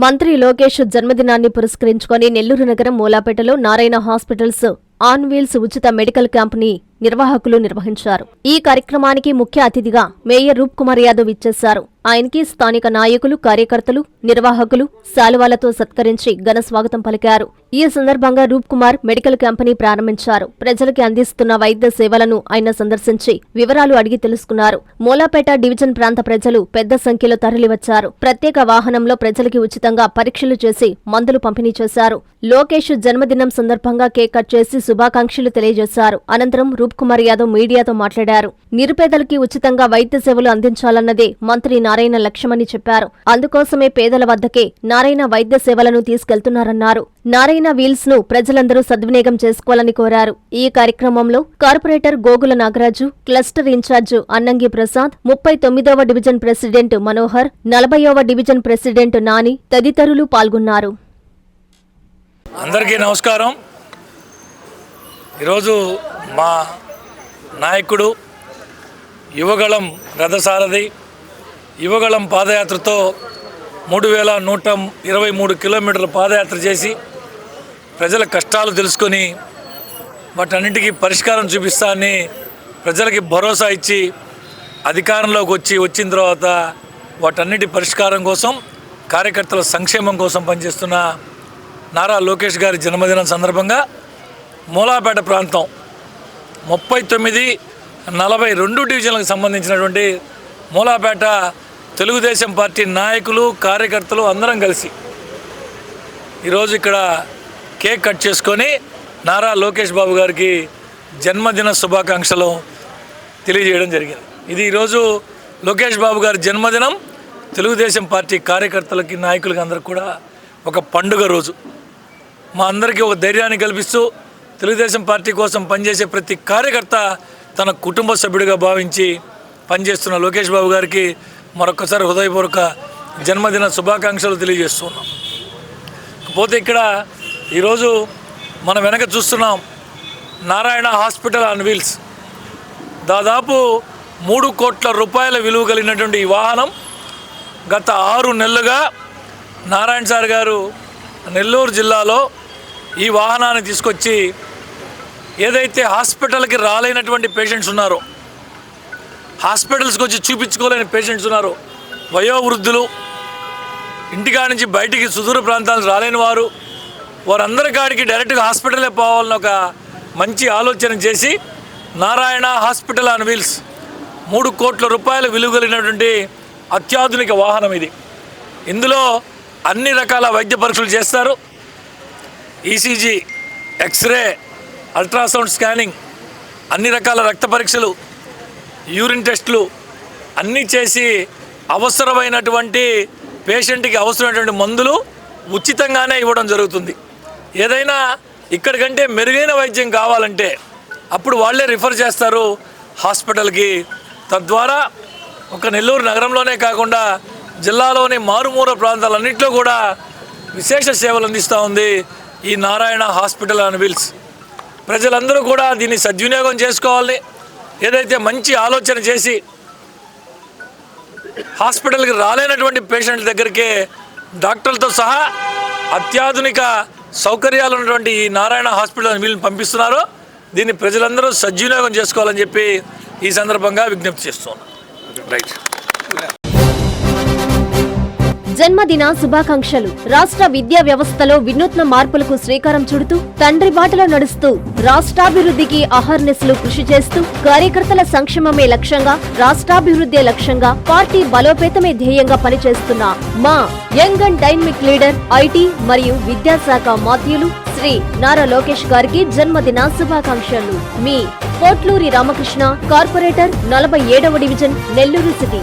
మంత్రి లోకేష్ జన్మదినాన్ని పురస్కరించుకొని నెల్లూరు నగరం మూలాపేటలో నారాయణ హాస్పిటల్స్ ఆన్ వీల్స్ ఉచిత మెడికల్ క్యాంపుని నిర్వాహకులు నిర్వహించారు. ఈ కార్యక్రమానికి ముఖ్య అతిథిగా మేయర్ రూప్ కుమార్ యాదవ్ ఇచ్చేశారు. ఆయనకి స్థానిక నాయకులు, కార్యకర్తలు, నిర్వాహకులు శాలువాలతో సత్కరించి ఘన స్వాగతం పలికారు. ఈ సందర్భంగా రూప్ కుమార్ మెడికల్ క్యాంపుని ప్రారంభించారు. ప్రజలకి అందిస్తున్న వైద్య సేవలను ఆయన సందర్శించి వివరాలు అడిగి తెలుసుకున్నారు. మూలాపేట డివిజన్ ప్రాంత ప్రజలు పెద్ద సంఖ్యలో తరలివచ్చారు. ప్రత్యేక వాహనంలో ప్రజలకి ఉచితంగా పరీక్షలు చేసి మందులు పంపిణీ చేశారు. లోకేష్ జన్మదినం సందర్భంగా కేక్ కట్ చేసి శుభాకాంక్షలు తెలియజేశారు. అనంతరం రూప్ కుమార్ యాదవ్ మీడియాతో మాట్లాడారు. నిరుపేదలకి ఉచితంగా వైద్య సేవలు అందించాలన్నదే మంత్రి నారాయణ లక్ష్యమని చెప్పారు. అందుకోసమే పేదల వద్దకే నారాయణ వైద్య సేవలను తీసుకెళ్తున్నారన్నారు. నారాయణ వీల్స్ ను ప్రజలందరూ సద్వినియోగం చేసుకోవాలని కోరారు. ఈ కార్యక్రమంలో corporator Gogula Nagaraju, cluster incharge Annangi Prasad, 39వ డివిజన్ ప్రెసిడెంట్ మనోహర్, 40వ డివిజన్ ప్రెసిడెంట్ నాని తదితరులు పాల్గొన్నారు. అందరికీ నమస్కారం. ఈరోజు మా నాయకుడు యువగళం రథసారథి యువగళం పాదయాత్రతో 3123 కిలోమీటర్ల పాదయాత్ర చేసి ప్రజల కష్టాలు తెలుసుకొని వాటన్నింటికీ పరిష్కారం చూపిస్తా అని ప్రజలకి భరోసా ఇచ్చి అధికారంలోకి వచ్చిన తర్వాత వాటన్నిటి పరిష్కారం కోసం, కార్యకర్తల సంక్షేమం కోసం పనిచేస్తున్న నారా లోకేష్ గారి జన్మదినం సందర్భంగా మూలాపేట ప్రాంతం 39, 42 డివిజన్లకు సంబంధించినటువంటి మూలాపేట తెలుగుదేశం పార్టీ నాయకులు, కార్యకర్తలు అందరం కలిసి ఈరోజు ఇక్కడ కేక్ కట్ చేసుకొని నారా లోకేష్ బాబు గారికి జన్మదిన శుభాకాంక్షలు తెలియజేయడం జరిగింది. ఇది ఈరోజు లోకేష్ బాబు గారి జన్మదినం తెలుగుదేశం పార్టీ కార్యకర్తలకి, నాయకులకి అందరికి కూడా ఒక పండుగ రోజు. మా అందరికీ ఒక ధైర్యాన్ని కల్పిస్తూ తెలుగుదేశం పార్టీ కోసం పనిచేసే ప్రతి కార్యకర్త తన కుటుంబ సభ్యుడిగా భావించి పనిచేస్తున్న లోకేష్ బాబు గారికి మరొకసారి హృదయపూర్వక జన్మదిన శుభాకాంక్షలు తెలియజేస్తున్నాం. పోతే ఇక్కడ ఈరోజు మనం వెనక చూస్తున్నాం నారాయణ హాస్పిటల్ ఆన్ వీల్స్. దాదాపు 3 కోట్ల రూపాయల విలువ కలిగినటువంటి ఈ వాహనం గత 6 నెలలుగా నారాయణ సార్ గారు నెల్లూరు జిల్లాలో ఈ వాహనాన్ని తీసుకొచ్చి ఏదైతే హాస్పిటల్కి రాలేనటువంటి పేషెంట్స్ ఉన్నారో, హాస్పిటల్స్కి వచ్చి చూపించుకోలేని పేషెంట్స్ ఉన్నారో, వయోవృద్ధులు, ఇంటికాడ నుంచి బయటికి సుదూర ప్రాంతాలకు రాలేని వారందరి కాడికి డైరెక్ట్గా హాస్పిటలే పోవాలని ఒక మంచి ఆలోచన చేసి నారాయణ హాస్పిటల్ ఆన్ వీల్స్ 3 కోట్ల రూపాయల విలువ కలిగినటువంటి అత్యాధునిక వాహనం ఇది. ఇందులో అన్ని రకాల వైద్య పరీక్షలు చేస్తారు. ఈసీజీ, ఎక్స్రే, అల్ట్రాసౌండ్ స్కానింగ్, అన్ని రకాల రక్త పరీక్షలు, యూరిన్ టెస్టులు అన్నీ చేసి అవసరమైనటువంటి పేషెంట్కి అవసరమైనటువంటి మందులు ఉచితంగానే ఇవ్వడం జరుగుతుంది. ఏదైనా ఇక్కడికంటే మెరుగైన వైద్యం కావాలంటే అప్పుడు వాళ్ళే రిఫర్ చేస్తారు హాస్పిటల్కి. తద్వారా ఒక నెల్లూరు నగరంలోనే కాకుండా జిల్లాలోని మారుమూల ప్రాంతాలన్నింటిలో కూడా విశేష సేవలు అందిస్తూ ఉంది ఈ నారాయణ హాస్పిటల్ ఆన్ వీల్స్. ప్రజలందరూ కూడా దీన్ని సద్వినియోగం చేసుకోవాలి. ఏదైతే మంచి ఆలోచన చేసి హాస్పిటల్కి రాలేనటువంటి పేషెంట్ల దగ్గరికే డాక్టర్లతో సహా అత్యాధునిక సౌకర్యాలు ఉన్నటువంటి ఈ నారాయణ హాస్పిటల్ ఆన్ వీల్ని పంపిస్తున్నారో దీన్ని ప్రజలందరూ సద్వినియోగం చేసుకోవాలని చెప్పి ఈ సందర్భంగా విజ్ఞప్తి చేస్తున్నాను. రైట్. జన్మదిన శుభాకాంక్షలు. రాష్ట్ర విద్యా వ్యవస్థలో వినూత్న మార్పులకు శ్రీకారం చుడుతూ తండ్రి బాటలో నడుస్తూ రాష్ట్రాభివృద్ధికి అహర్నిశలు కృషి చేస్తూ కార్యకర్తల సంక్షేమమే లక్ష్యంగా, రాష్ట్రాభివృద్ధి లక్ష్యంగా, పార్టీ బలోపేతమే ధ్యేయంగా పనిచేస్తున్న మా young and dynamic leader, IT మరియు విద్యాశాఖ మాధ్యులు శ్రీ నారా లోకేష్ గారికి జన్మదిన శుభాకాంక్షలు. మీ పోట్లూరి రామకృష్ణ, కార్పొరేటర్, 47వ డివిజన్, నెల్లూరు సిటీ.